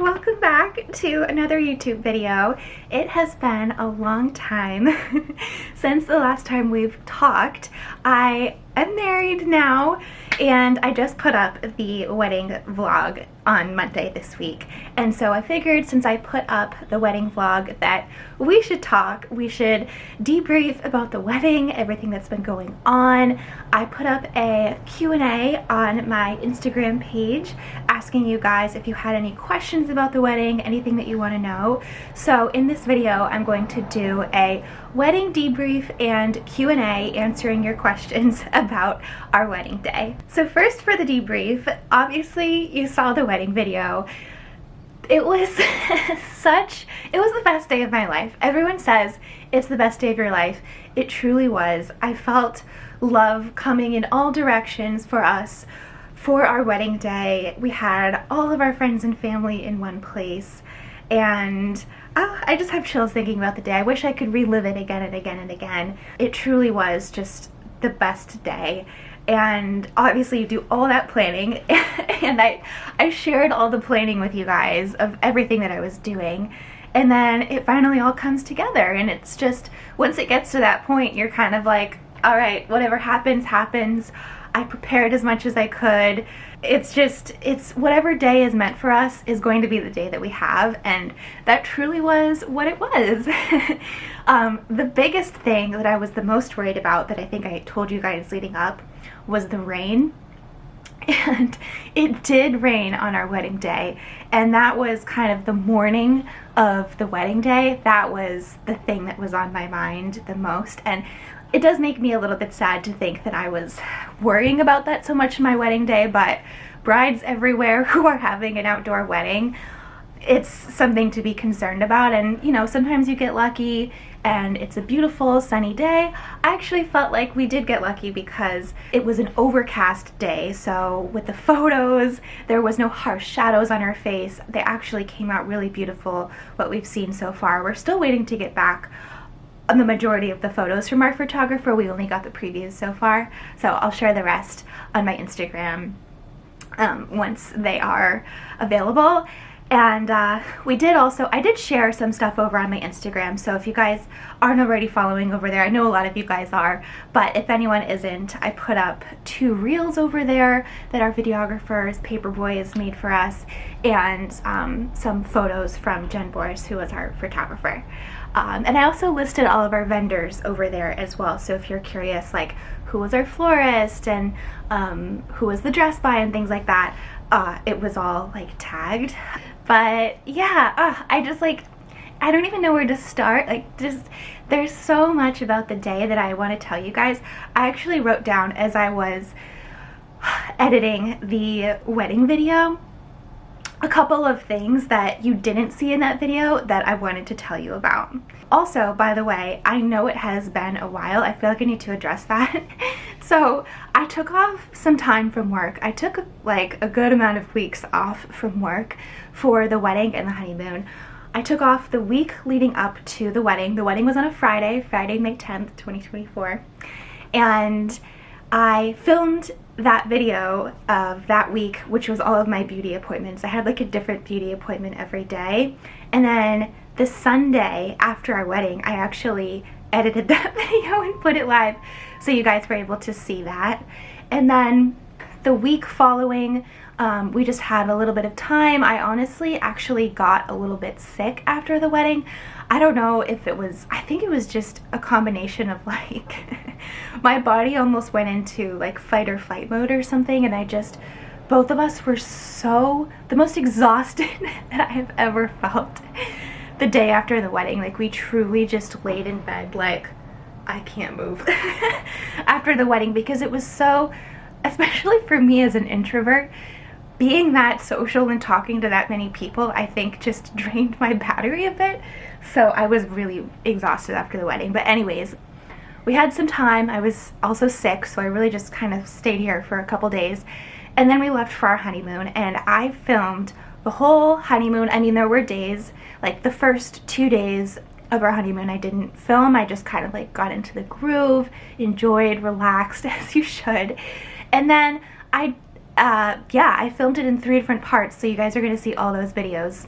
welcome back to another YouTube video. It has been a long time since the last time we've talked. I am married now, and I just put up the wedding vlog on Monday this week. And so I figured, since I put up the wedding vlog, that we should talk. We should debrief about the wedding, everything that's been going on. I put up a Q&A on my Instagram page asking you guys if you had any questions about the wedding, anything that you want to know. So in this video, I'm going to do a wedding debrief and Q&A answering your questions about our wedding day. So first, for the debrief, obviously you saw the wedding video. It was it was the best day of my life. Everyone says it's the best day of your life. It truly was. I felt love coming in all directions for us for our wedding day. We had all of our friends and family in one place, and I just have chills thinking about the day. I wish I could relive it again and again and again. It truly was just the best day. And obviously you do all that planning and I shared all the planning with you guys of everything that I was doing, and then it finally all comes together. And it's just, once it gets to that point, you're kind of like, all right, whatever happens, happens. I prepared as much as I could. It's whatever day is meant for us is going to be the day that we have, and that truly was what it was. The biggest thing that I was the most worried about, that I think I told you guys leading up, was the rain. And it did rain on our wedding day, and that was kind of the morning of the wedding day. That was the thing that was on my mind the most, and it does make me a little bit sad to think that I was worrying about that so much in my wedding day. But brides everywhere who are having an outdoor wedding, it's something to be concerned about. And you know, sometimes you get lucky and it's a beautiful sunny day. I actually felt like we did get lucky because it was an overcast day, so with the photos there was no harsh shadows on our face. They actually came out really beautiful, what we've seen so far. We're still waiting to get back on the majority of the photos from our photographer. We only got the previews so far, so I'll share the rest on my Instagram once they are available. And I did share some stuff over on my Instagram, so if you guys aren't already following over there, I know a lot of you guys are, but if anyone isn't, I put up 2 reels over there that our videographers, Paperboys, made for us, and some photos from Jen Boris, who was our photographer. And I also listed all of our vendors over there as well, so if you're curious, like who was our florist and who was the dress by and things like that, it was all like tagged. But yeah, I don't even know where to start. There's so much about the day that I want to tell you guys. I actually wrote down, as I was editing the wedding video, a couple of things that you didn't see in that video that I wanted to tell you about. Also, by the way, I know it has been a while. I feel like I need to address that. So I took off some time from work. I took like a good amount of weeks off from work for the wedding and the honeymoon. I took off the week leading up to the wedding. The wedding was on a Friday, May 10th, 2024. And I filmed that video of that week, which was all of my beauty appointments. I had like a different beauty appointment every day. And then the Sunday after our wedding, I actually edited that video and put it live, so you guys were able to see that. And then the week following, we just had a little bit of time. I honestly actually got a little bit sick after the wedding. I don't know if it was, I think it was just a combination of like, my body almost went into like fight or flight mode or something, and both of us were the most exhausted that I have ever felt the day after the wedding. Like, we truly just laid in bed like, I can't move after the wedding, because it was so, especially for me as an introvert, being that social and talking to that many people, I think just drained my battery a bit. So I was really exhausted after the wedding. But anyways, we had some time. I was also sick, so I really just kind of stayed here for a couple days. And then we left for our honeymoon, and I filmed the whole honeymoon. I mean, there were days, like the first 2 days of our honeymoon, I didn't film. I just kind of like got into the groove, enjoyed, relaxed, as you should. And then I filmed it in 3 different parts, so you guys are going to see all those videos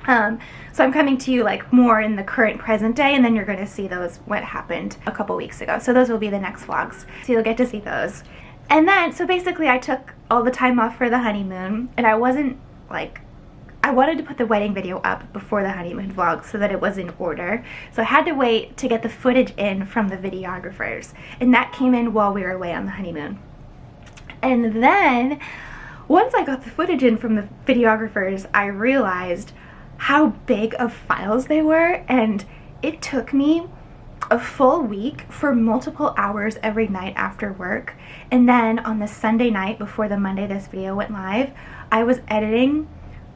So I'm coming to you like more in the current present day, and then you're going to see those what happened a couple weeks ago. So those will be the next vlogs. So you'll get to see those. And then, so basically I took all the time off for the honeymoon, and I wasn't like, I wanted to put the wedding video up before the honeymoon vlog so that it was in order. So I had to wait to get the footage in from the videographers, and that came in while we were away on the honeymoon. And then once I got the footage in from the videographers, I realized how big of files they were, and it took me a full week for multiple hours every night after work. And then on the Sunday night before the Monday this video went live, I was editing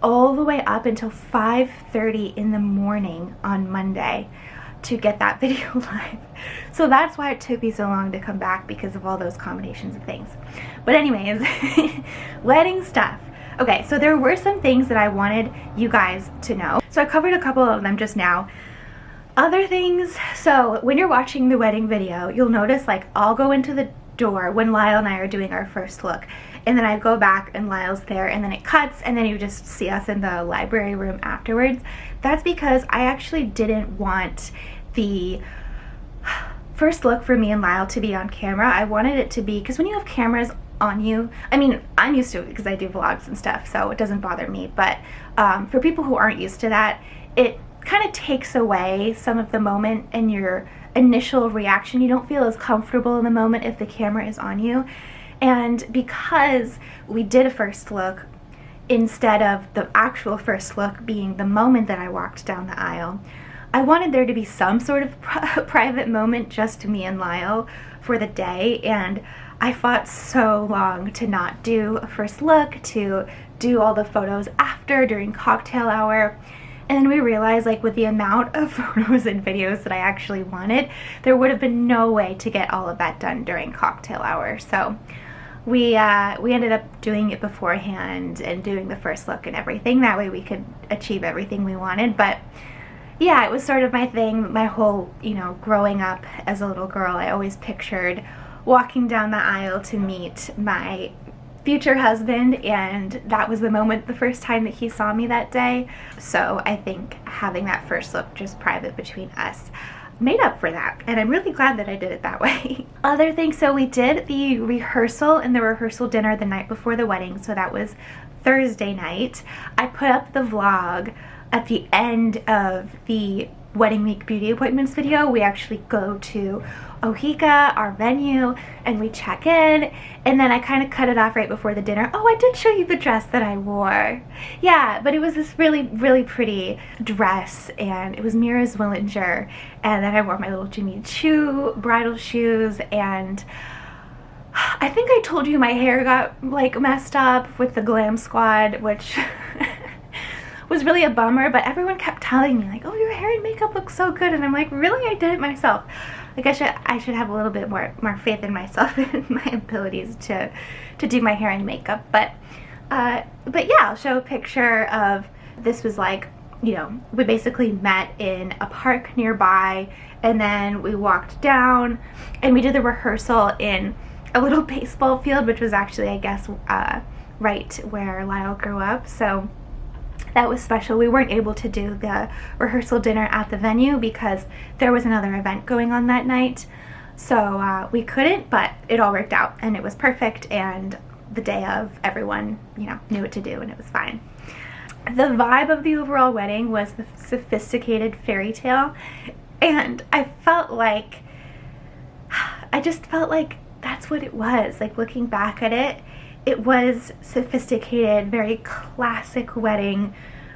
all the way up until 5:30 in the morning on Monday to get that video live. So that's why it took me so long to come back, because of all those combinations of things. But anyways, wedding stuff. Okay, so there were some things that I wanted you guys to know. So I covered a couple of them just now. Other things, so when you're watching the wedding video, you'll notice like I'll go into the door when Lyle and I are doing our first look, and then I go back and Lyle's there, and then it cuts, and then you just see us in the library room afterwards. That's because I actually didn't want the first look for me and Lyle to be on camera. I wanted it to be, because when you have cameras on you, I mean, I'm used to it because I do vlogs and stuff, so it doesn't bother me, but for people who aren't used to that, it kind of takes away some of the moment and your initial reaction. You don't feel as comfortable in the moment if the camera is on you. And because we did a first look instead of the actual first look being the moment that I walked down the aisle, I wanted there to be some sort of private moment just to me and Lyle for the day. And I fought so long to not do a first look, to do all the photos after during cocktail hour. And then we realized, like, with the amount of photos and videos that I actually wanted, there would have been no way to get all of that done during cocktail hour. So we ended up doing it beforehand and doing the first look and everything. That way we could achieve everything we wanted. But yeah, it was sort of my thing, my whole, you know, growing up as a little girl, I always pictured walking down the aisle to meet my future husband, and that was the moment, the first time that he saw me that day. So I think having that first look just private between us made up for that, and I'm really glad that I did it that way. Other things, so we did the rehearsal and the rehearsal dinner the night before the wedding, so that was Thursday night. I put up the vlog at the end of the wedding week beauty appointments video. We actually go to Ohika, our venue, and we check in, and then I kind of cut it off right before the dinner. Oh, I did show you the dress that I wore. Yeah, but it was this really, really pretty dress, and it was Mira's Willinger, and then I wore my little Jimmy Choo bridal shoes, and I think I told you my hair got like messed up with the glam squad, which was really a bummer, but everyone kept telling me like, oh, your hair and makeup looks so good, and I'm like, really? I did it myself. Like, I should have a little bit more faith in myself and my abilities to do my hair and makeup. But yeah, I'll show a picture of, this was like, you know, we basically met in a park nearby, and then we walked down and we did the rehearsal in a little baseball field, which was actually, I guess, right where Lyle grew up. So that was special. We weren't able to do the rehearsal dinner at the venue because there was another event going on that night. So we couldn't, but it all worked out and it was perfect, and the day of, everyone, you know, knew what to do and it was fine. The vibe of the overall wedding was the sophisticated fairy tale, and I just felt like that's what it was. Like, looking back at it, it was sophisticated, very classic wedding,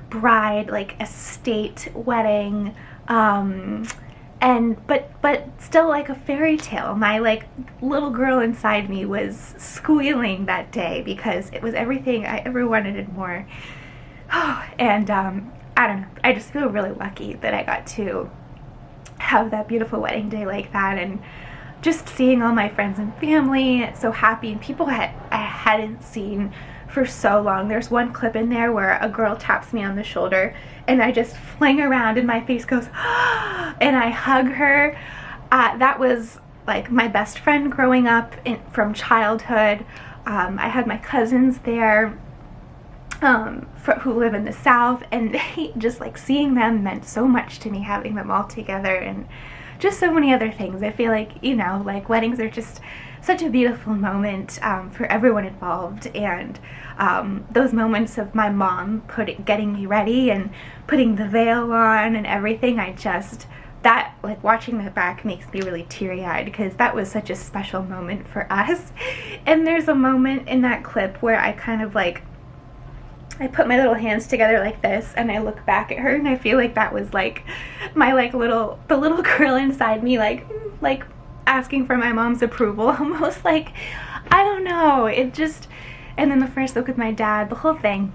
bride, like estate wedding, and but still like a fairy tale. My like little girl inside me was squealing that day because it was everything I ever wanted and more. And I don't know, I just feel really lucky that I got to have that beautiful wedding day like that, and just seeing all my friends and family so happy, and people I hadn't seen for so long. There's one clip in there where a girl taps me on the shoulder and I just fling around and my face goes and I hug her. That was like my best friend growing up from childhood. I had my cousins there. who live in the South, and just like seeing them meant so much to me, having them all together, and just so many other things. I feel like, you know, like weddings are just such a beautiful moment for everyone involved, and those moments of my mom getting me ready and putting the veil on and everything, that, like, watching that back makes me really teary-eyed, because that was such a special moment for us. And there's a moment in that clip where I kind of like, I put my little hands together like this, and I look back at her, and I feel like that was like my the little girl inside me, like asking for my mom's approval, almost. Like, I don't know, it just, and then the first look with my dad, the whole thing,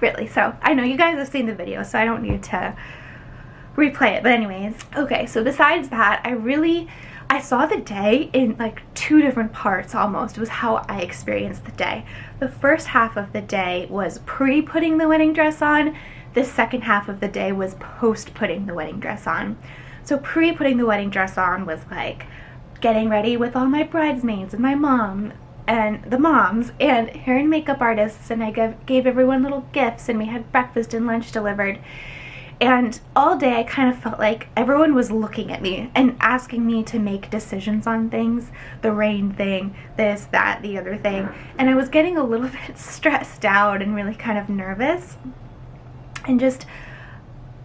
really. So I know you guys have seen the video, so I don't need to replay it, but anyways. Okay, so besides that, I saw the day in like two different parts almost. It was how I experienced the day. The first half of the day was pre-putting the wedding dress on. The second half of the day was post-putting the wedding dress on. So pre-putting the wedding dress on was like getting ready with all my bridesmaids and my mom and the moms and hair and makeup artists, and I gave everyone little gifts, and we had breakfast and lunch delivered. And all day I kind of felt like everyone was looking at me and asking me to make decisions on things. The rain thing, this, that, the other thing. And I was getting a little bit stressed out and really kind of nervous. And just,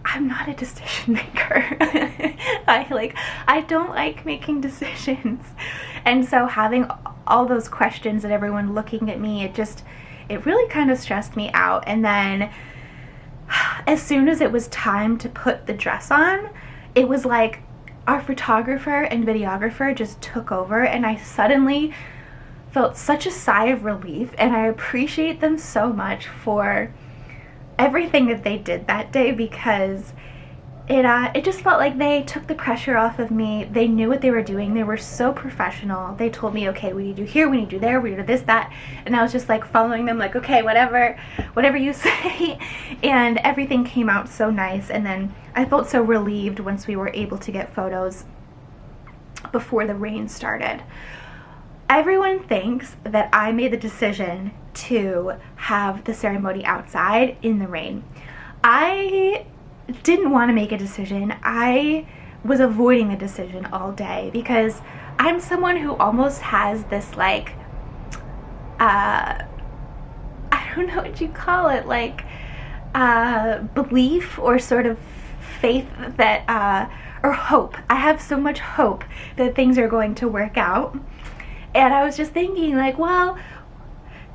I'm not a decision maker. I don't like making decisions. And so having all those questions and everyone looking at me, it really kind of stressed me out. And then as soon as it was time to put the dress on, it was like our photographer and videographer just took over, and I suddenly felt such a sigh of relief, and I appreciate them so much for everything that they did that day, because it just felt like they took the pressure off of me. They knew what they were doing. They were so professional. They told me, okay, we need you here, we need you there, we need to this, that, and I was just like following them, like, okay, whatever you say. And everything came out so nice. And then I felt so relieved once we were able to get photos before the rain started. Everyone thinks that I made the decision to have the ceremony outside in the rain. I didn't want to make a decision. I was avoiding the decision all day, because I'm someone who almost has this like I don't know what you call it, like belief or sort of faith that or hope. I have so much hope that things are going to work out. And I was just thinking, like, well,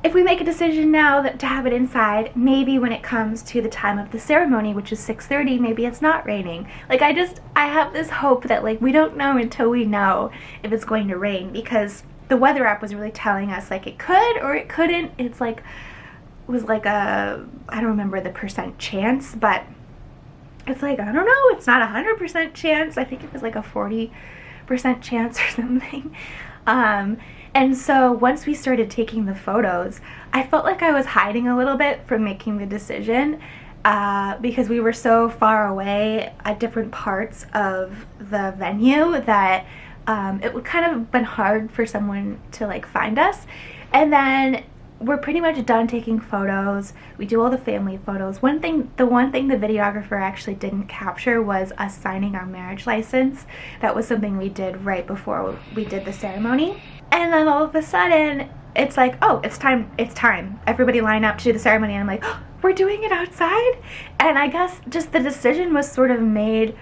if we make a decision now to have it inside, maybe when it comes to the time of the ceremony, which is 6:30, maybe it's not raining. Like, I have this hope that, like, we don't know until we know if it's going to rain, because the weather app was really telling us, like, it could or it couldn't. It was like I don't remember the percent chance, but it's like, I don't know, it's not 100% chance. I think it was like a 40% chance or something. And so once we started taking the photos, I felt like I was hiding a little bit from making the decision, because we were so far away at different parts of the venue that it would kind of been hard for someone to like find us. And then we're pretty much done taking photos. We do all the family photos. The one thing the videographer actually didn't capture was us signing our marriage license. That was something we did right before we did the ceremony. And then all of a sudden, it's like, oh, it's time. Everybody line up to do the ceremony. And I'm like, oh, we're doing it outside? And I guess just the decision was sort of made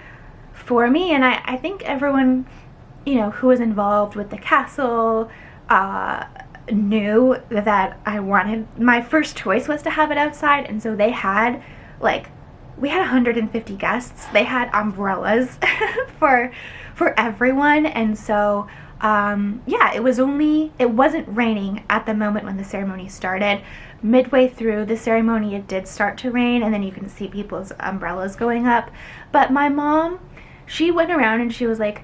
for me. And I think everyone, you know, who was involved with the castle knew that my first choice was to have it outside. And so they had, like, we had 150 guests. They had umbrellas for everyone. And so yeah, it wasn't raining at the moment when the ceremony started. Midway through the ceremony, it did start to rain, and then you can see people's umbrellas going up. But my mom, she went around and she was like,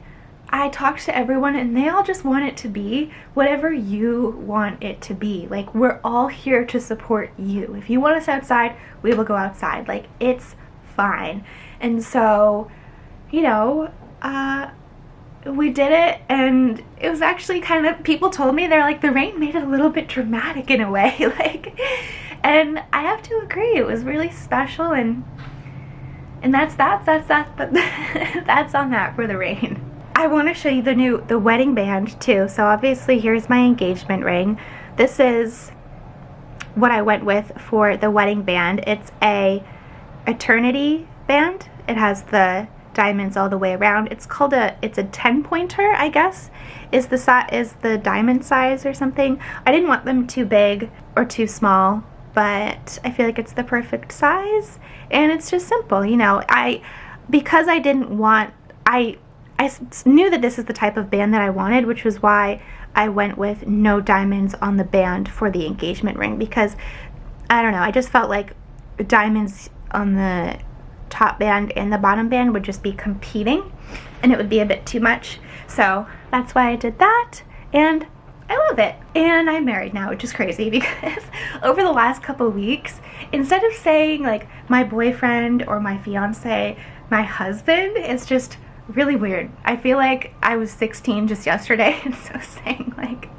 I talked to everyone and they all just want it to be whatever you want it to be. Like, we're all here to support you. If you want us outside, we will go outside. Like, it's fine. And so, you know, we did it, and it was actually kind of, people told me, they're like, the rain made it a little bit dramatic in a way. Like, And I have to agree, it was really special, and that's but that's on that for the rain. I want to show you the wedding band too. So obviously here's my engagement ring. This is what I went with for the wedding band. It's a eternity band. It has the diamonds all the way around. It's a 10-pointer, I guess, is the diamond size or something. I didn't want them too big or too small, but I feel like it's the perfect size, and it's just simple, you know. Because I knew that this is the type of band that I wanted, which was why I went with no diamonds on the band for the engagement ring, because I don't know, I just felt like diamonds on the top band and the bottom band would just be competing and it would be a bit too much. So that's why I did that, and I love it. And I'm married now, which is crazy because over the last couple weeks, instead of saying like my boyfriend or my fiance, my husband, it's just really weird. I feel like I was 16 just yesterday, and so saying like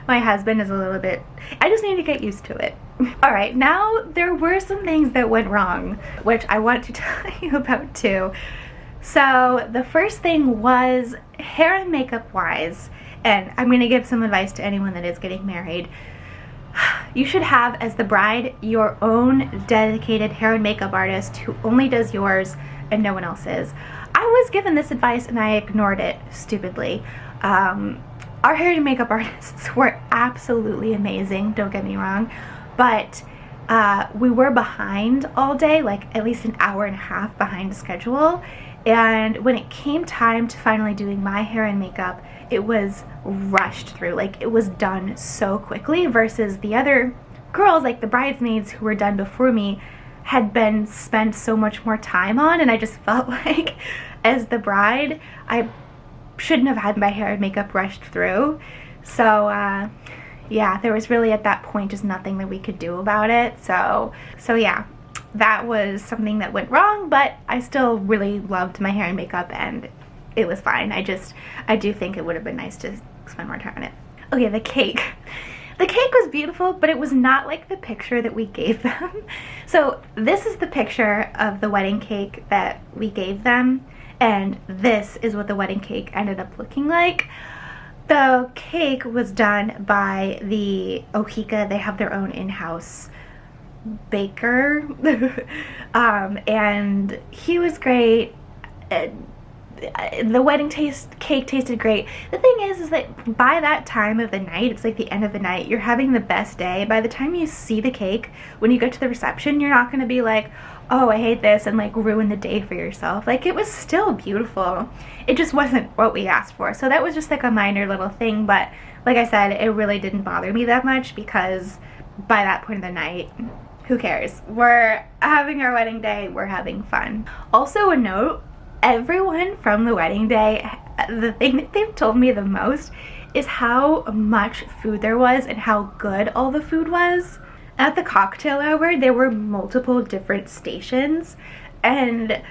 my husband is a little bit, I just need to get used to it. Alright, now there were some things that went wrong, which I want to tell you about too. So the first thing was hair and makeup wise, and I'm going to give some advice to anyone that is getting married. You should have, as the bride, your own dedicated hair and makeup artist who only does yours and no one else's. I was given this advice and I ignored it stupidly. Our hair and makeup artists were absolutely amazing, don't get me wrong, but we were behind all day, like at least an hour and a half behind schedule, and when it came time to finally doing my hair and makeup, it was rushed through. Like, it was done so quickly versus the other girls, like the bridesmaids who were done before me, had been spent so much more time on, and I just felt like as the bride I shouldn't have had my hair and makeup rushed through. So yeah, there was really at that point just nothing that we could do about it. So yeah, that was something that went wrong, but I still really loved my hair and makeup and it was fine. I do think it would have been nice to spend more time on it. Okay, the cake. The cake was beautiful, but it was not like the picture that we gave them. So this is the picture of the wedding cake that we gave them, and this is what the wedding cake ended up looking like. The cake was done by the Ohika. They have their own in-house baker, and he was great. The wedding cake tasted great. The thing is that by that time of the night, it's like the end of the night, you're having the best day. By the time you see the cake, when you get to the reception, you're not going to be like, oh, I hate this, and like ruin the day for yourself. Like, it was still beautiful. It just wasn't what we asked for. So that was just like a minor little thing, but like I said, it really didn't bother me that much because by that point of the night, who cares? We're having our wedding day, we're having fun. Also a note, everyone from the wedding day, the thing that they've told me the most is how much food there was and how good all the food was. At the cocktail hour, there were multiple different stations, and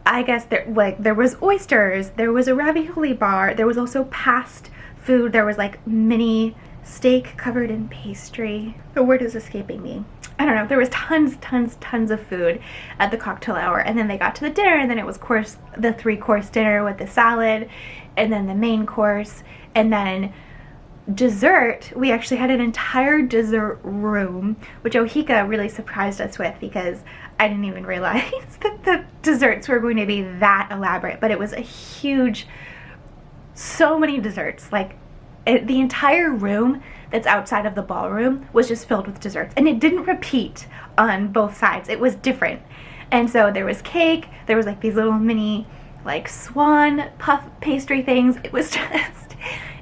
I guess there was oysters, there was a ravioli bar, there was also past food, there was like mini steak covered in pastry. The word is escaping me. I don't know, there was tons of food at the cocktail hour, and then they got to the dinner, and then it was the 3-course dinner with the salad, and then the main course, and then dessert. We actually had an entire dessert room, which Ohika really surprised us with because I didn't even realize that the desserts were going to be that elaborate, but it was a huge, so many desserts. Like, the entire room that's outside of the ballroom was just filled with desserts, and it didn't repeat on both sides. It was different. And so there was cake, there was like these little mini like swan puff pastry things. It was just,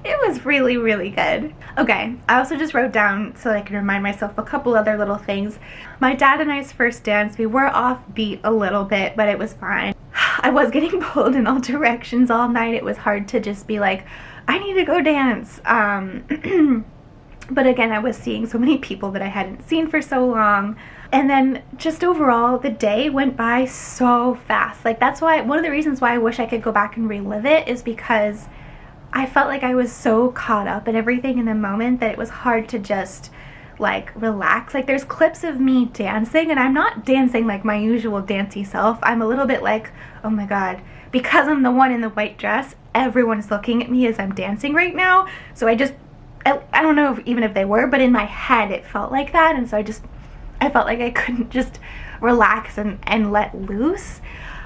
it was really, really good. Okay, I also just wrote down so I can remind myself a couple other little things. My dad and I's first dance, we were offbeat a little bit, but it was fine. I was getting pulled in all directions all night. It was hard to just be like, I need to go dance. But again, I was seeing so many people that I hadn't seen for so long. And then just overall, the day went by so fast. Like, that's why, one of the reasons why I wish I could go back and relive it is because I felt like I was so caught up in everything in the moment that it was hard to just like relax. Like there's clips of me dancing and I'm not dancing like my usual dancey self. I'm a little bit like, oh my god, because I'm the one in the white dress, everyone's looking at me as I'm dancing right now. So I don't know even if they were, but in my head it felt like that. And so I felt like I couldn't just relax and let loose,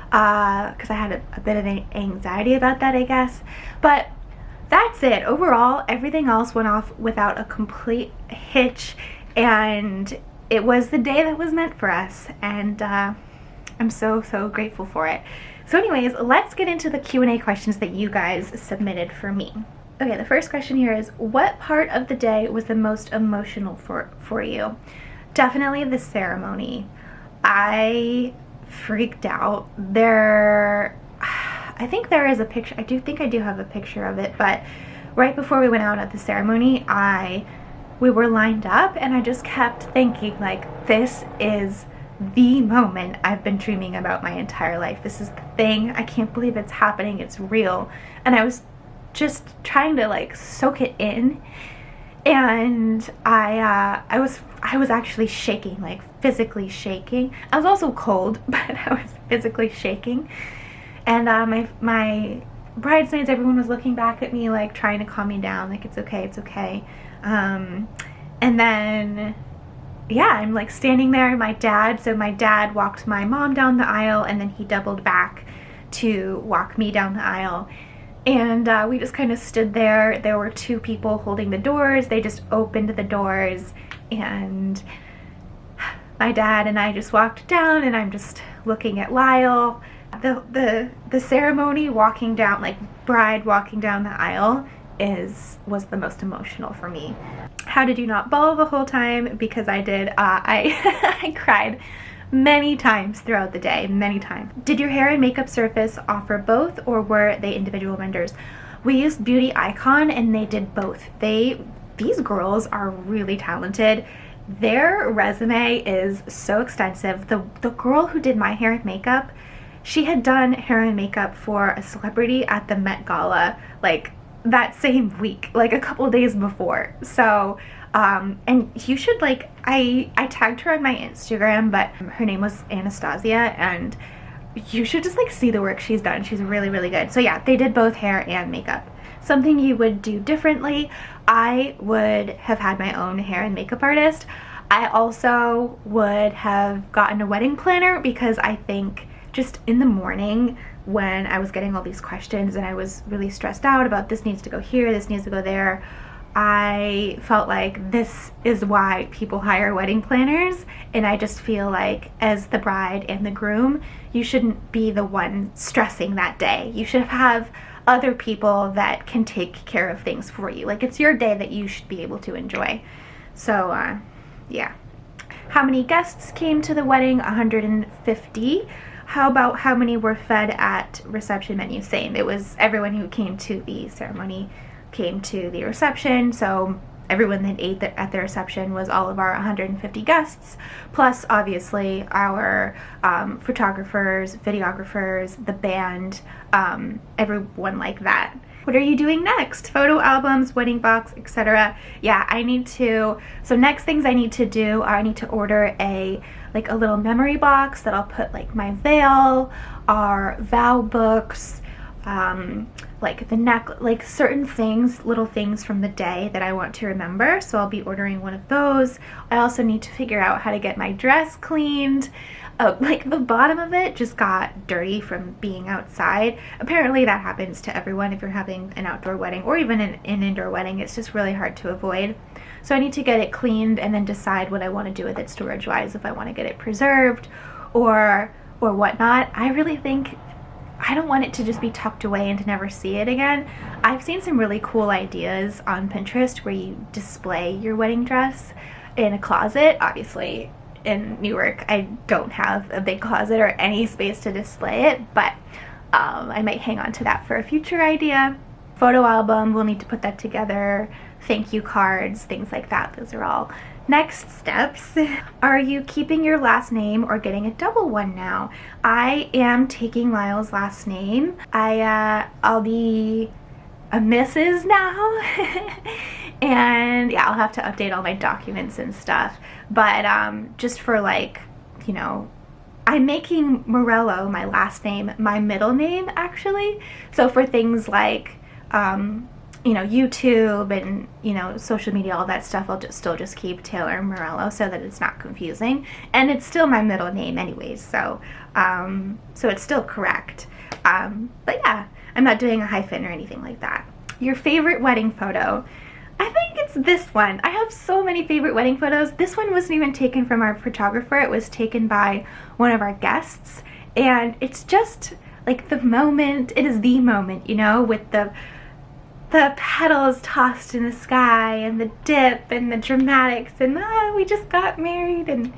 because I had a bit of anxiety about that, I guess. But that's it. Overall, everything else went off without a complete hitch, and it was the day that was meant for us, and I'm so grateful for it. So anyways, let's get into the Q&A questions that you guys submitted for me. Okay, the first question here is, what part of the day was the most emotional for you? Definitely the ceremony. I freaked out. I think there is a picture. I do think I do have a picture of it, but right before we went out at the ceremony, we were lined up and I just kept thinking, like, this is the moment I've been dreaming about my entire life. This is the thing. I can't believe it's happening. It's real. And I was just trying to like soak it in, and I was actually shaking, like physically shaking. I was also cold, but I was physically shaking. And my bridesmaids, everyone was looking back at me, like trying to calm me down, like it's okay, it's okay. And then yeah, I'm like standing there, my dad walked my mom down the aisle, and then he doubled back to walk me down the aisle. And we just kind of stood there. There were two people holding the doors. They just opened the doors, and my dad and I just walked down, and I'm just looking at Lyle. The ceremony, walking down, like bride walking down the aisle, was the most emotional for me. How did you not bawl the whole time? Because I did. I cried many times throughout the day, many times. Did your hair and makeup service offer both, or were they individual vendors? We used Beauty Icon and they did both. These girls are really talented. Their resume is so extensive. The girl who did my hair and makeup, she had done hair and makeup for a celebrity at the Met Gala, like that same week, like a couple days before. So and you should, like, I tagged her on my Instagram, but her name was Anastasia, and you should just like see the work she's done. She's really good. So yeah, they did both hair and makeup. Something you would do differently: I would have had my own hair and makeup artist. I also would have gotten a wedding planner, because I think just in the morning when I was getting all these questions and I was really stressed out about this needs to go here, this needs to go there, I felt like this is why people hire wedding planners. And I just feel like, as the bride and the groom, you shouldn't be the one stressing that day. You should have other people that can take care of things for you. Like, it's your day that you should be able to enjoy. So yeah. How many guests came to the wedding? 150. How about how many were fed at reception menu? Same. It was everyone who came to the ceremony came to the reception, so everyone that ate at the reception was all of our 150 guests, plus obviously our photographers, videographers, the band, everyone like that. What are you doing next? Photo albums, wedding box, etc. Yeah, so next things I need to do are I need to order a little memory box that I'll put like my veil, our vow books, like the neck, like certain things, little things from the day that I want to remember. So I'll be ordering one of those. I also need to figure out how to get my dress cleaned. Like the bottom of it just got dirty from being outside. Apparently that happens to everyone if you're having an outdoor wedding or even an indoor wedding. It's just really hard to avoid. So I need to get it cleaned and then decide what I want to do with it storage wise, if I want to get it preserved or whatnot. I really think I don't want it to just be tucked away and to never see it again. I've seen some really cool ideas on Pinterest where you display your wedding dress in a closet. Obviously in New York I don't have a big closet or any space to display it, but I might hang on to that for a future idea. Photo album, we'll need to put that together. Thank you cards, things like that. Those are all next steps. Are you keeping your last name or getting a double one now? I am taking Lyle's last name. I'll be a Mrs. now. And yeah, I'll have to update all my documents and stuff. But just for like, you know, I'm making Morello, my last name, my middle name actually. So for things like, you know, YouTube and, you know, social media, all that stuff, I'll still just keep Taylor Morello so that it's not confusing. And it's still my middle name anyways, so it's still correct. But yeah, I'm not doing a hyphen or anything like that. Your favorite wedding photo? I think it's this one. I have so many favorite wedding photos. This one wasn't even taken from our photographer. It was taken by one of our guests. And it's just like the moment, it is the moment, you know, with the petals tossed in the sky and the dip and the dramatics and we just got married, and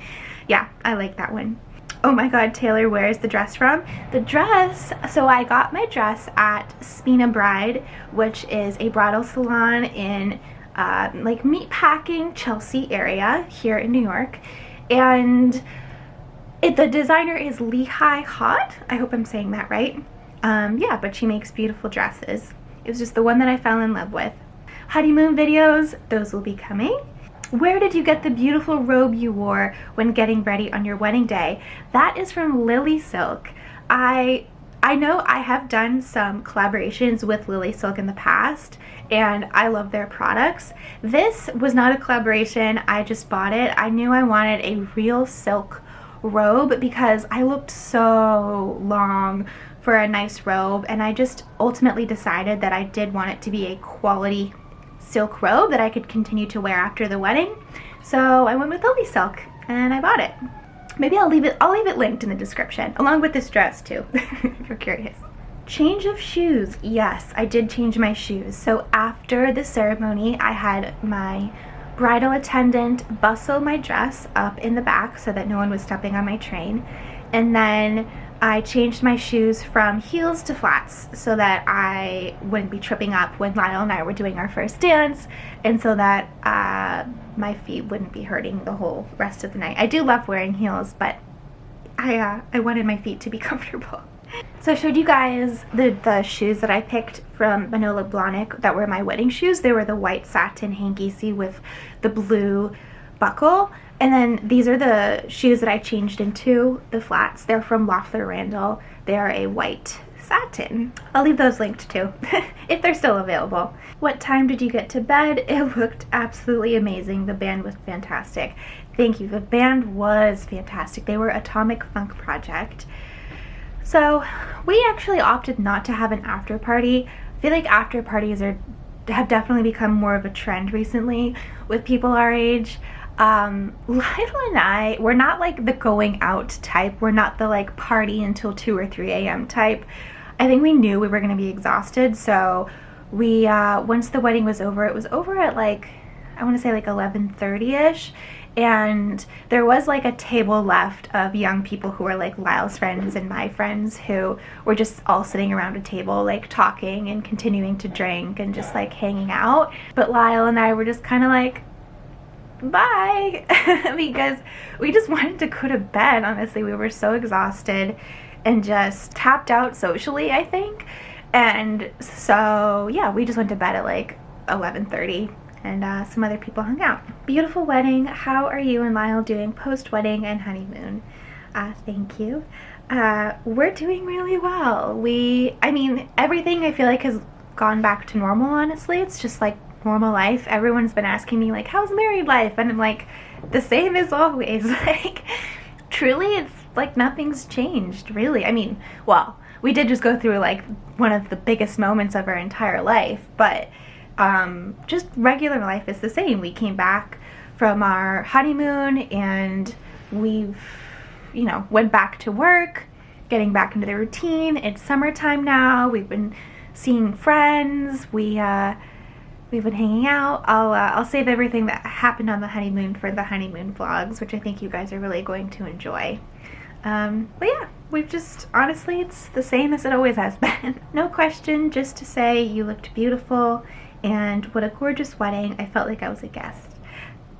yeah, I like that one. Oh my god, Taylor, where is the dress from? The dress, so I got my dress at Spina Bride, which is a bridal salon in like Meatpacking, Chelsea area here in New York. And the designer is Lehigh Hot. I hope I'm saying that right. Yeah, but she makes beautiful dresses. It was just the one that I fell in love with. Honeymoon videos, those will be coming. Where did you get the beautiful robe you wore when getting ready on your wedding day? That is from Lily Silk. I know I have done some collaborations with Lily Silk in the past, and I love their products. This was not a collaboration, I just bought it. I knew I wanted a real silk robe because I looked so long for a nice robe, and I just ultimately decided that I did want it to be a quality silk robe that I could continue to wear after the wedding. So I went with Lily Silk and I bought it. Maybe I'll leave it linked in the description, along with this dress too, if you're curious. Change of shoes. Yes, I did change my shoes. So after the ceremony, I had my bridal attendant bustle my dress up in the back so that no one was stepping on my train. And then I changed my shoes from heels to flats so that I wouldn't be tripping up when Lyle and I were doing our first dance, and so that my feet wouldn't be hurting the whole rest of the night. I do love wearing heels, but I wanted my feet to be comfortable. So I showed you guys the shoes that I picked from Manolo Blahnik that were my wedding shoes. They were the white satin hanky with the blue buckle. And then these are the shoes that I changed into, the flats. They're from Loeffler Randall. They are a white satin. I'll leave those linked too, if they're still available. What time did you get to bed? It looked absolutely amazing. The band was fantastic. Thank you. The band was fantastic. They were Atomic Funk Project. So we actually opted not to have an after party. I feel like after parties have definitely become more of a trend recently with people our age. Lila and I, we're not like the going out type. We're not the like party until 2 or 3 a.m. type. I think we knew we were going to be exhausted, so we once the wedding was over, it was over at like, I want to say like 11:30ish, and there was like a table left of young people who were like Lyle's friends and my friends, who were just all sitting around a table like talking and continuing to drink and just like hanging out. But Lyle and I were just kind of like, bye, because we just wanted to go to bed. Honestly, we were so exhausted and just tapped out socially, I think. And so yeah, we just went to bed at like 11:30, and some other people hung out. Beautiful wedding. How are you and Lyle doing post-wedding and honeymoon? Thank you. We're doing really well. I mean, everything I feel like has gone back to normal, honestly. It's just like normal life. Everyone's been asking me like, how's married life? And I'm like, the same as always. Like, truly, it's like nothing's changed, really. I mean, well, we did just go through like one of the biggest moments of our entire life, but just regular life is the same. We came back from our honeymoon and we've, you know, went back to work, getting back into the routine. It's summertime now. We've been seeing friends. We've been hanging out. I'll save everything that happened on the honeymoon for the honeymoon vlogs, which I think you guys are really going to enjoy. But yeah, we've just, honestly, it's the same as it always has been. No question, just to say you looked beautiful and what a gorgeous wedding. I felt like I was a guest.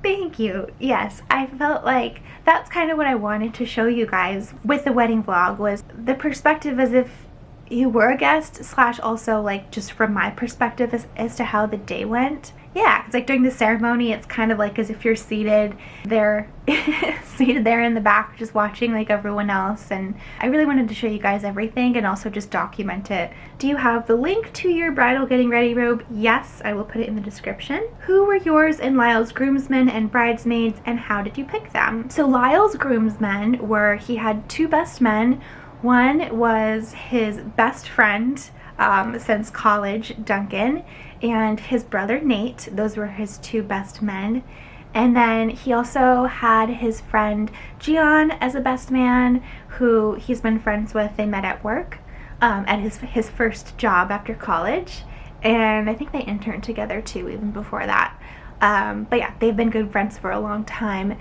Thank you. Yes, I felt like that's kind of what I wanted to show you guys with the wedding vlog, was the perspective as if you were a guest, slash also like just from my perspective as to how the day went. Yeah, it's like during the ceremony, it's kind of like as if you're seated there, seated there in the back, just watching like everyone else. And I really wanted to show you guys everything and also just document it. Do you have the link to your bridal getting ready robe? Yes, I will put it in the description. Who were yours and Lyle's groomsmen and bridesmaids, and how did you pick them? So Lyle's groomsmen were, he had two best men. One was his best friend since college, Duncan, and his brother Nate. Those were his two best men. And then he also had his friend Gian as a best man, who he's been friends with. They met at work at his first job after college, and I think they interned together too even before that. But yeah, they've been good friends for a long time.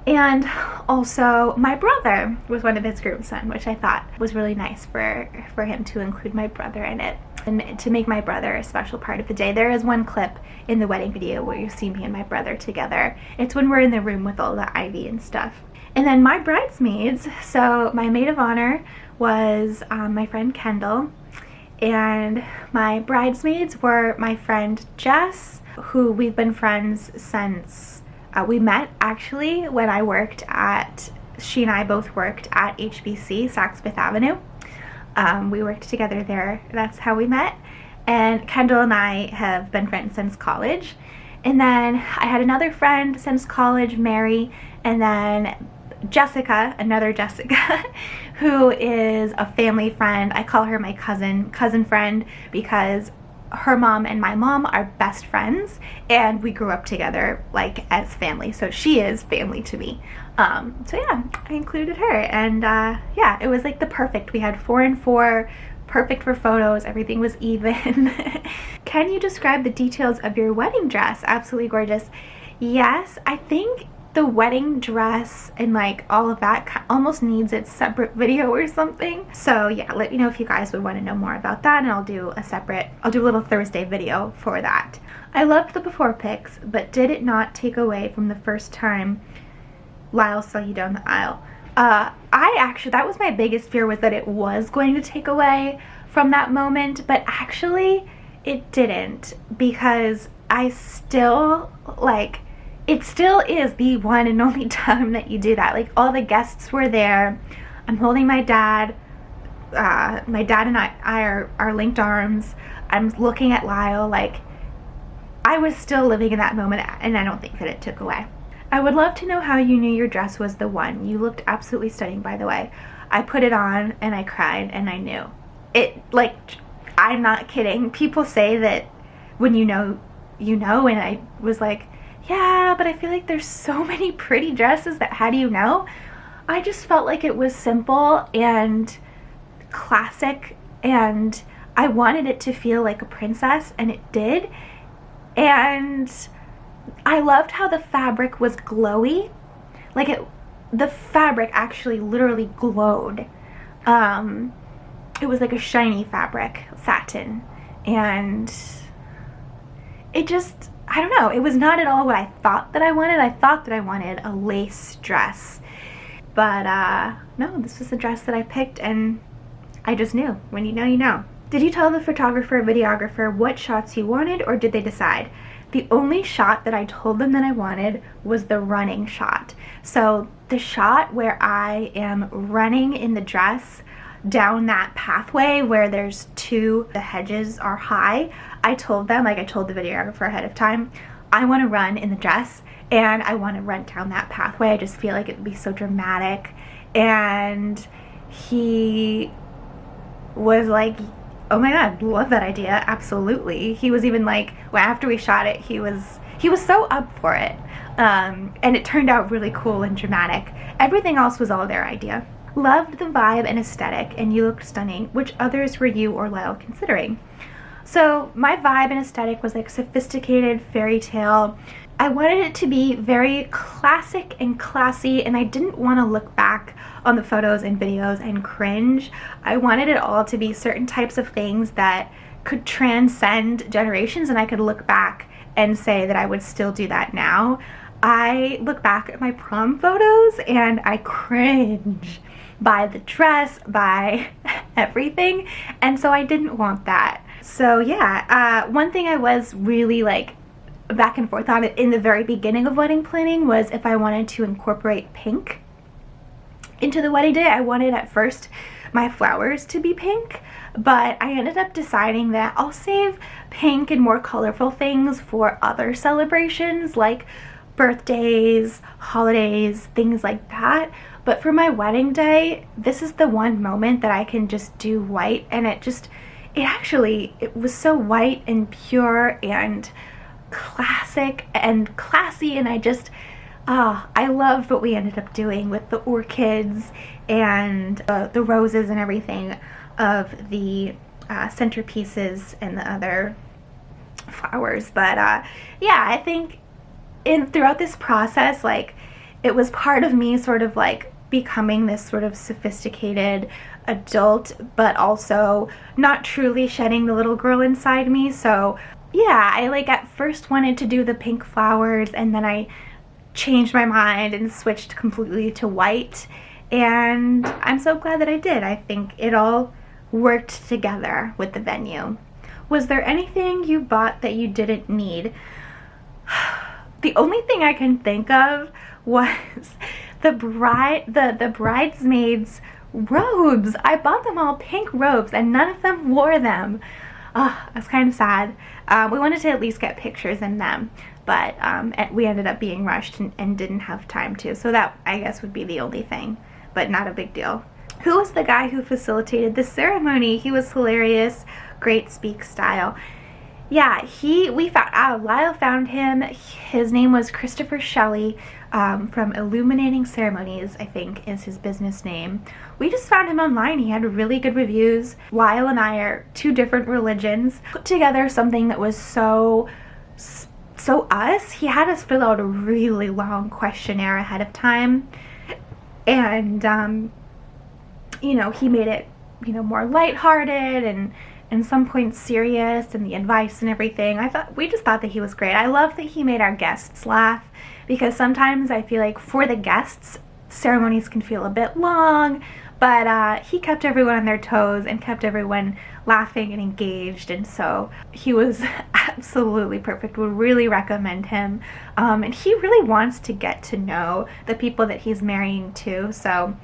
And also my brother was one of his groomsmen, which I thought was really nice for him to include my brother in it and to make my brother a special part of the day. There is one clip in the wedding video where you see me and my brother together. It's when we're in the room with all the ivy and stuff. And then my bridesmaids, so my maid of honor was my friend Kendall, and my bridesmaids were my friend Jess, who we've been friends since we met actually when I worked at, she and I both worked at HBC, Saks Fifth Avenue. We worked together there. That's how we met. And Kendall and I have been friends since college. And then I had another friend since college, Mary, and then Jessica, another Jessica, who is a family friend. I call her my cousin friend because her mom and my mom are best friends, and we grew up together like as family, so she is family to me. So yeah, I included her, and yeah, it was like the perfect. We had 4 and 4, perfect for photos, everything was even. Can you describe the details of your wedding dress? Absolutely gorgeous. Yes, I think the wedding dress and like all of that almost needs its separate video or something. So yeah, let me know if you guys would want to know more about that, and I'll do a little Thursday video for that. I loved the before pics, but did it not take away from the first time Lyle saw you down the aisle? That was my biggest fear, was that it was going to take away from that moment, but actually it didn't, because I still like, it still is the one and only time that you do that. Like, all the guests were there. I'm holding my dad. My dad and I are linked arms. I'm looking at Lyle. Like, I was still living in that moment, and I don't think that it took away. I would love to know how you knew your dress was the one. You looked absolutely stunning, by the way. I put it on and I cried and I knew. It, like, I'm not kidding. People say that when you know, and I was like, yeah, but I feel like there's so many pretty dresses that, how do you know? I just felt like it was simple and classic, and I wanted it to feel like a princess, and it did. And I loved how the fabric was glowy. Like, the fabric actually literally glowed. It was like a shiny fabric, satin, and it just, I don't know, it was not at all what I thought that I wanted. I thought that I wanted a lace dress, but no, this was the dress that I picked, and I just knew. When you know, you know. Did you tell the photographer, videographer what shots you wanted, or did they decide? The only shot that I told them that I wanted was the running shot. So the shot where I am running in the dress down that pathway where there's the hedges are high, I told them, like I told the videographer ahead of time, I want to run in the dress and I want to run down that pathway. I just feel like it would be so dramatic. And he was like, oh my god, love that idea, absolutely. He was even like, well, after we shot it, he was so up for it. And it turned out really cool and dramatic. Everything else was all their idea. Loved the vibe and aesthetic, and you looked stunning. Which others were you or Lyle considering? So my vibe and aesthetic was like sophisticated fairy tale. I wanted it to be very classic and classy, and I didn't want to look back on the photos and videos and cringe. I wanted it all to be certain types of things that could transcend generations, and I could look back and say that I would still do that now. I look back at my prom photos and I cringe by the dress, by everything, and so I didn't want that. So yeah, one thing I was really like back and forth on it in the very beginning of wedding planning was if I wanted to incorporate pink into the wedding day. I wanted at first my flowers to be pink, but I ended up deciding that I'll save pink and more colorful things for other celebrations like birthdays, holidays, things like that. But for my wedding day, this is the one moment that I can just do white, and it was so white and pure and classic and classy, and I loved what we ended up doing with the orchids and the roses and everything of the centerpieces and the other flowers. But yeah, I think throughout this process, like, it was part of me sort of like becoming this sort of sophisticated adult, but also not truly shedding the little girl inside me. So yeah, I like at first wanted to do the pink flowers, and then I changed my mind and switched completely to white, and I'm so glad that I did. I think it all worked together with the venue. Was there anything you bought that you didn't need? The only thing I can think of was the bridesmaids robes. I bought them all pink robes and none of them wore them. Oh, I was kind of sad. We wanted to at least get pictures in them, but we ended up being rushed and didn't have time to. So that, I guess, would be the only thing, but not a big deal. Who was the guy who facilitated the ceremony? He was hilarious, great speak style. Yeah, Lyle found him. His name was Christopher Shelley, from Illuminating Ceremonies, I think is his business name. We just found him online. He had really good reviews. Lyle and I are two different religions. Put together something that was so us. He had us fill out a really long questionnaire ahead of time, and you know, he made it, you know, more lighthearted and some points serious, and the advice and everything. We just thought that he was great. I love that he made our guests laugh, because sometimes I feel like for the guests, ceremonies can feel a bit long, but he kept everyone on their toes and kept everyone laughing and engaged, and so he was absolutely perfect. Would really recommend him, and he really wants to get to know the people that he's marrying too, so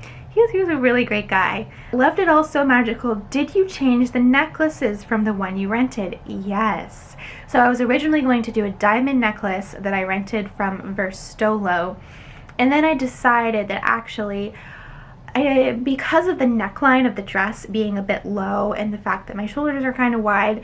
he was a really great guy. Loved it all so magical. Did you change the necklaces from the one you rented? Yes. So I was originally going to do a diamond necklace that I rented from Verstolo, and then I decided that actually, because of the neckline of the dress being a bit low and the fact that my shoulders are kind of wide,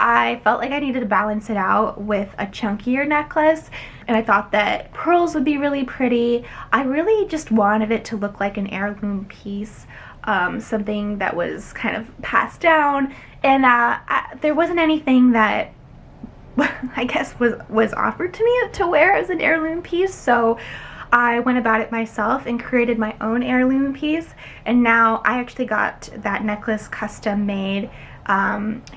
I felt like I needed to balance it out with a chunkier necklace, and I thought that pearls would be really pretty. I really just wanted it to look like an heirloom piece, something that was kind of passed down, and there wasn't anything that I guess was offered to me to wear as an heirloom piece, so I went about it myself and created my own heirloom piece, and now I actually got that necklace custom made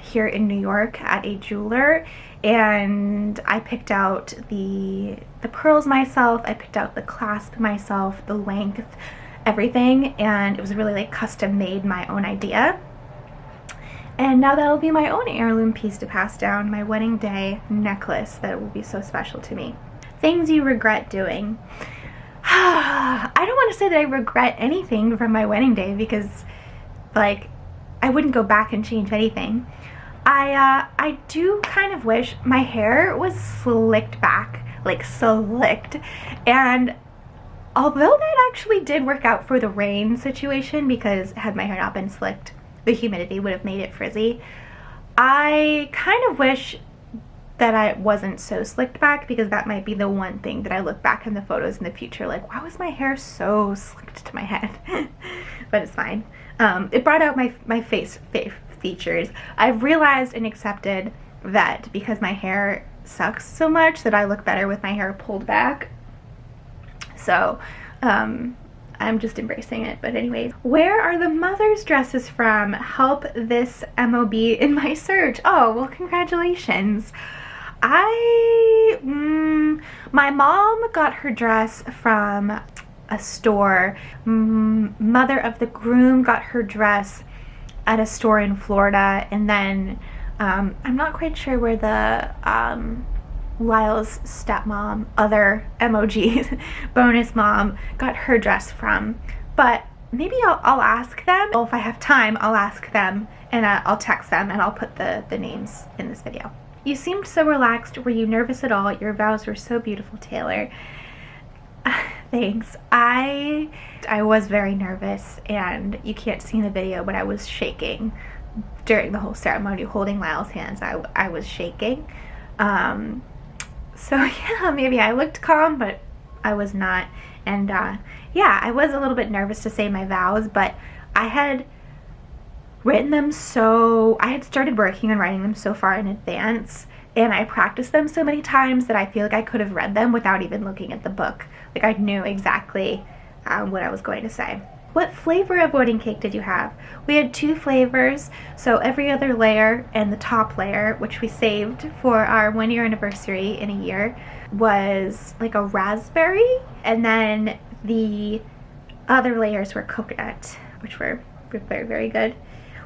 here in New York at a jeweler, and I picked out the pearls myself, I picked out the clasp myself, the length, everything, and it was really like custom made, my own idea. And now that'll be my own heirloom piece to pass down, my wedding day necklace that will be so special to me. Things you regret doing. I don't want to say that I regret anything from my wedding day, because like I wouldn't go back and change anything. I do kind of wish my hair was slicked back, like slicked, and although that actually did work out for the rain situation, because had my hair not been slicked, the humidity would have made it frizzy. I kind of wish that I wasn't so slicked back, because that might be the one thing that I look back in the photos in the future like, why was my hair so slicked to my head? But it's fine. It brought out my face features. I've realized and accepted that because my hair sucks so much that I look better with my hair pulled back. So I'm just embracing it. But anyways, where are the mother's dresses from? Help this MOB in my search. Oh, well, congratulations. My mom got her dress from a store. Mother of the groom got her dress at a store in Florida, and then I'm not quite sure where Lyle's stepmom, other emojis, bonus mom, got her dress from. But maybe I'll ask them. Well, if I have time, I'll ask them, and I'll text them, and I'll put the names in this video. You seemed so relaxed. Were you nervous at all? Your vows were so beautiful, Taylor. Thanks. I was very nervous, and you can't see in the video, but I was shaking during the whole ceremony, holding Lyle's hands. I was shaking. So yeah, maybe I looked calm, but I was not. And yeah, I was a little bit nervous to say my vows, but I had written them I had started working on writing them so far in advance, and I practiced them so many times that I feel like I could have read them without even looking at the book. Like, I knew exactly what I was going to say. What flavor of wedding cake did you have? We had 2 flavors, so every other layer and the top layer, which we saved for our 1-year anniversary in a year, was like a raspberry, and then the other layers were coconut, which were very, very good.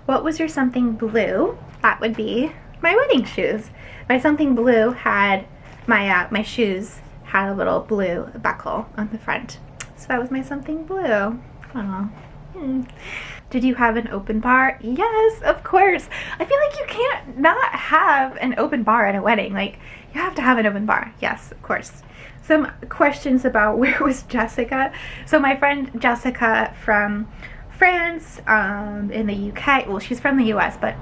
What was your something blue? That would be my wedding shoes. My something blue had, my shoes had a little blue buckle on the front. So that was my something blue. Aww. Did you have an open bar? Yes, of course. I feel like you can't not have an open bar at a wedding. Like, you have to have an open bar. Yes, of course. Some questions about where was Jessica. So my friend Jessica from France, in the UK, well, she's from the US, but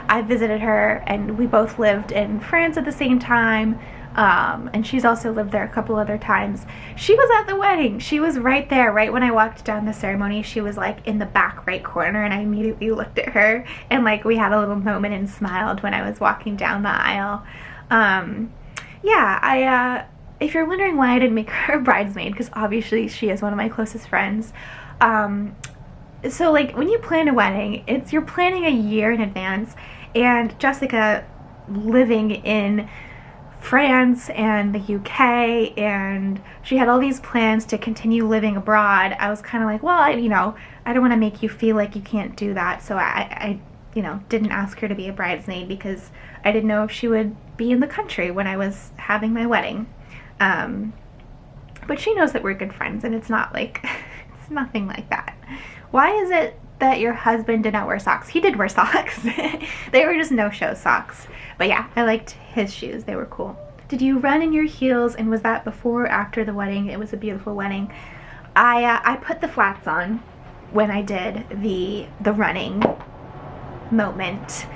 I visited her, and we both lived in France at the same time, and she's also lived there a couple other times. She was at the wedding. She was right there, right when I walked down the ceremony. She was like in the back right corner, and I immediately looked at her, and like we had a little moment and smiled when I was walking down the aisle. Yeah, if you're wondering why I didn't make her a bridesmaid, because obviously she is one of my closest friends, so like when you plan a wedding, you're planning a year in advance, and Jessica living in France and the UK, and she had all these plans to continue living abroad. I was kind of like, well, I don't want to make you feel like you can't do that, so I didn't ask her to be a bridesmaid because I didn't know if she would be in the country when I was having my wedding. But she knows that we're good friends, and it's not like, it's nothing like that. Why is it that your husband did not wear socks? He did wear socks. They were just no-show socks. But yeah, I liked his shoes. They were cool. Did you run in your heels, and was that before or after the wedding? It was a beautiful wedding. I put the flats on when I did the running moment,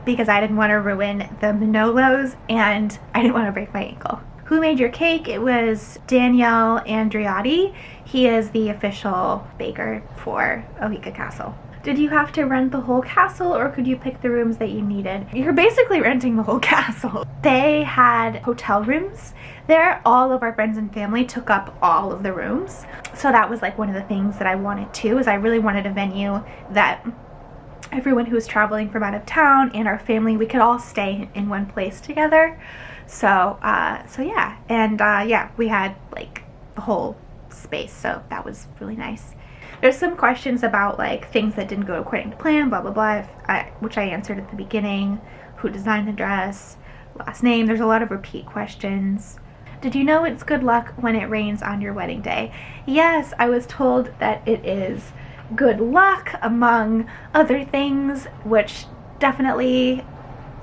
because I didn't want to ruin the Manolos, and I didn't want to break my ankle. Who made your cake? It was Danielle Andriotti. He is the official baker for Ohika Castle. Did you have to rent the whole castle, or could you pick the rooms that you needed? You're basically renting the whole castle. They had hotel rooms there. All of our friends and family took up all of the rooms. So that was like one of the things that I wanted too, is I really wanted a venue that everyone who was traveling from out of town and our family, we could all stay in one place together. So yeah, and yeah, we had like the whole space, so that was really nice. There's some questions about like things that didn't go according to plan, blah blah blah, which I answered at the beginning. Who designed the dress, last name. There's a lot of repeat questions. Did you know it's good luck when it rains on your wedding day? Yes, I was told that it is good luck among other things, which definitely,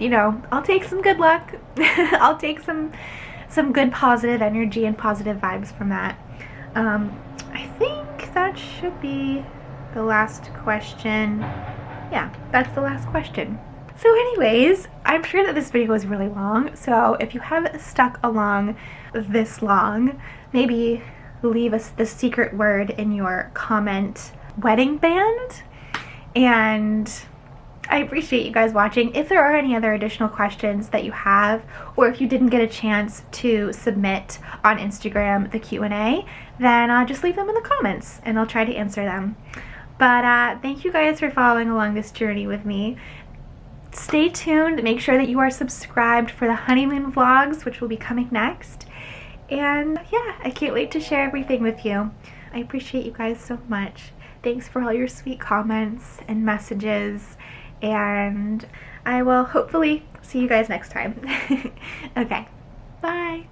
I'll take some good luck. I'll take some good positive energy and positive vibes from that. I think that should be the last question. Yeah, that's the last question. So anyways, I'm sure that this video was really long, so if you have stuck along this long, maybe leave us the secret word in your comment, wedding band, and I appreciate you guys watching. If there are any other additional questions that you have, or if you didn't get a chance to submit on Instagram the Q&A, then just leave them in the comments and I'll try to answer them. But thank you guys for following along this journey with me. Stay tuned. Make sure that you are subscribed for the honeymoon vlogs, which will be coming next. And yeah, I can't wait to share everything with you. I appreciate you guys so much. Thanks for all your sweet comments and messages, and I will hopefully see you guys next time. Okay, Bye.